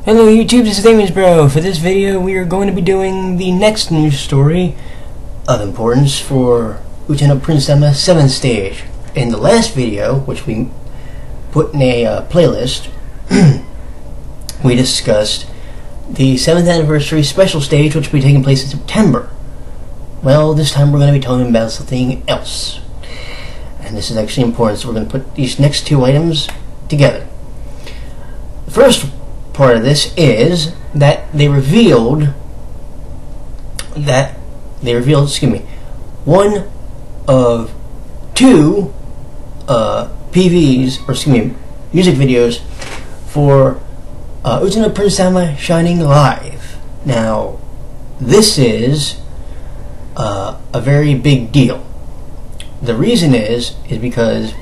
Hello YouTube, this is Damon's Bro. For this video we are going to be doing the next news story of importance for UtaPri 7th stage. In the last video, which we put in a playlist, we discussed the 7th anniversary special stage, which will be taking place in September. Well, this time we're going to be talking about something else. And this is actually important, so we're going to put these next two items together. The first part of this is that they revealed one of two music videos for UtaPri Shining Live. Now, this is a very big deal. The reason is because,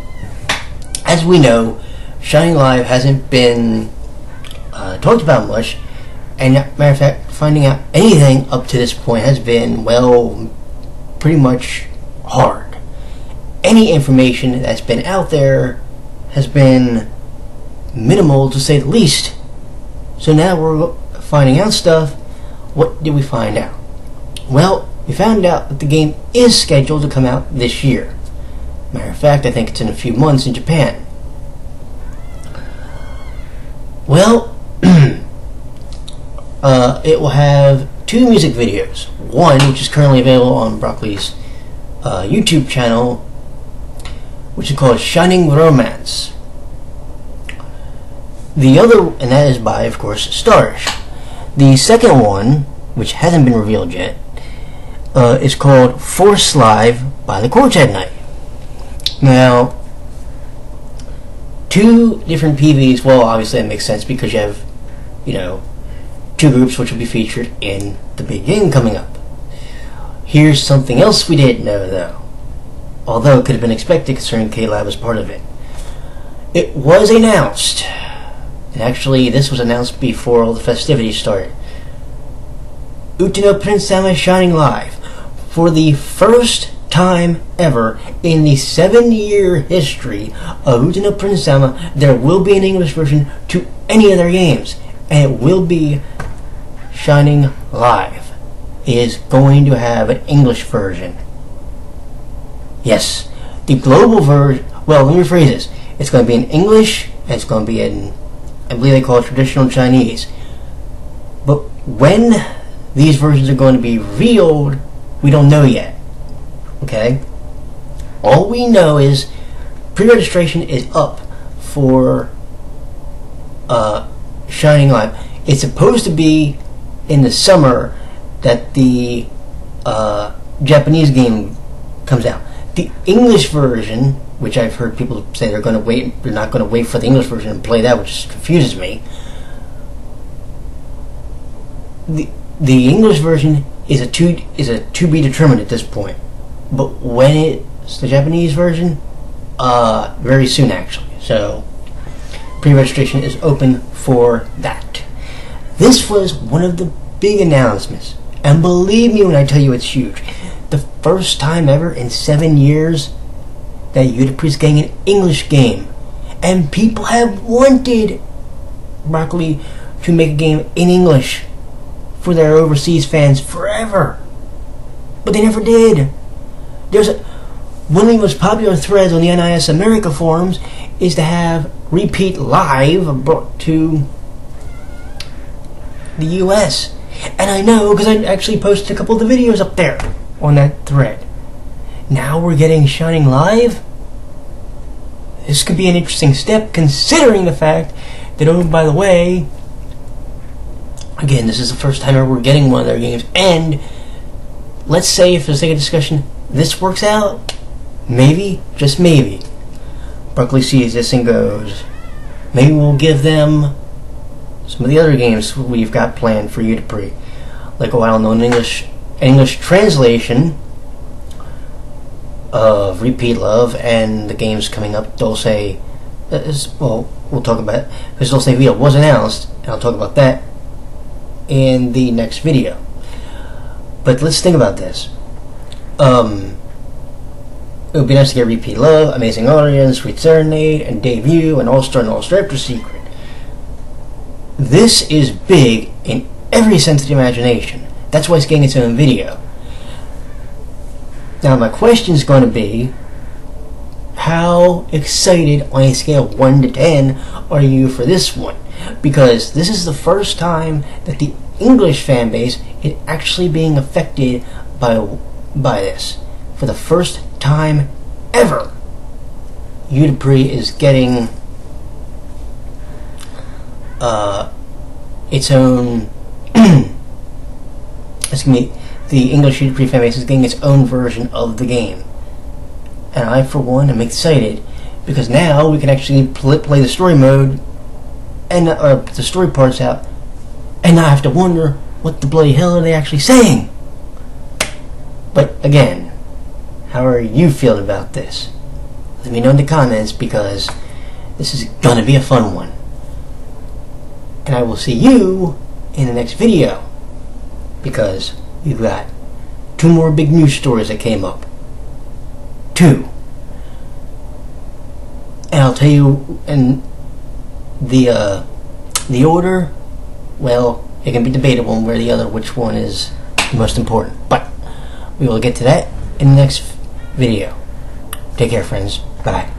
as we know, Shining Live hasn't been talked about much, and matter of fact, finding out anything up to this point has been, well, pretty much hard. Any information that's been out there has been minimal, to say the least. So now we're finding out stuff. What did we find out? Well, we found out that the game is scheduled to come out this year. Matter of fact, I think it's in a few months in Japan. Well, it will have two music videos. One, which is currently available on Broccoli's YouTube channel, which is called Shining Romance. The other, and that is by, of course, Starish. The second one, which hasn't been revealed yet, is called FIRST Live by the Quartet Night. Now, two different PVs, well, obviously that makes sense because you have, two groups which will be featured in the big game coming up. Here's something else we didn't know, though, although it could have been expected considering K-Lab was part of it. It was announced, and actually this was announced before all the festivities started. UtaPri Shining Live, for the first time ever in the 7-year history of UtaPri, there will be an English version to any of their games, and it will be Shining Live. It is going to have an English version. Yes, the global version. Well, let me rephrase this. It's going to be in English, and it's going to be in, I believe they call it traditional Chinese. But when these versions are going to be revealed, we don't know yet. Okay? All we know is pre-registration is up for Shining Live. It's supposed to be in the summer that the Japanese game comes out. The English version, which I've heard people say they're not going to wait for the English version and play that, which confuses me. The English version is to be determined at this point. But when it's the Japanese version, very soon actually. So pre-registration is open for that. This was one of the big announcements, and believe me when I tell you it's huge. The first time ever in 7 years that UtaPri's getting an English game, and people have wanted Broccoli to make a game in English for their overseas fans forever, but they never did. One of the most popular threads on the NIS America forums is to have Repeat Live brought to the US. And I know because I actually posted a couple of the videos up there on that thread. Now we're getting Shining Live. This could be an interesting step considering the fact that, oh, by the way, again, this is the first time ever we're getting one of their games, and let's say, for the sake of discussion, this works out. Maybe, just maybe, Broccoli sees this and goes, maybe we'll give them some of the other games we've got planned for UtaPri, like a well-known English translation of Repeat Love and the games coming up. They'll say, well, we'll talk about it, because Dulce Vita was announced, and I'll talk about that in the next video. But let's think about this. It would be nice to get Repeat Love, Amazing Audience, Sweet Serenade, and Debut, and All-Star and All-Star Secret. this is big in every sense of the imagination. That's why it's getting its own video. Now my question is going to be, how excited on a scale of 1 to 10 are you for this one? Because this is the first time that the English fan base is actually being affected by this. For the first time ever, UtaPri is getting its own the English UtaPri fan base is getting its own version of the game. And I, for one, am excited because now we can actually play the story mode and the story parts out and not have to wonder what the bloody hell are they actually saying. But again, how are you feeling about this? Let me know in the comments, because this is gonna be a fun one. And I will see you in the next video, because we've got 2 more big news stories that came up. 2. And I'll tell you, and the order, well, it can be debatable which one is the most important. But we will get to that in the next video. Take care, friends. Bye.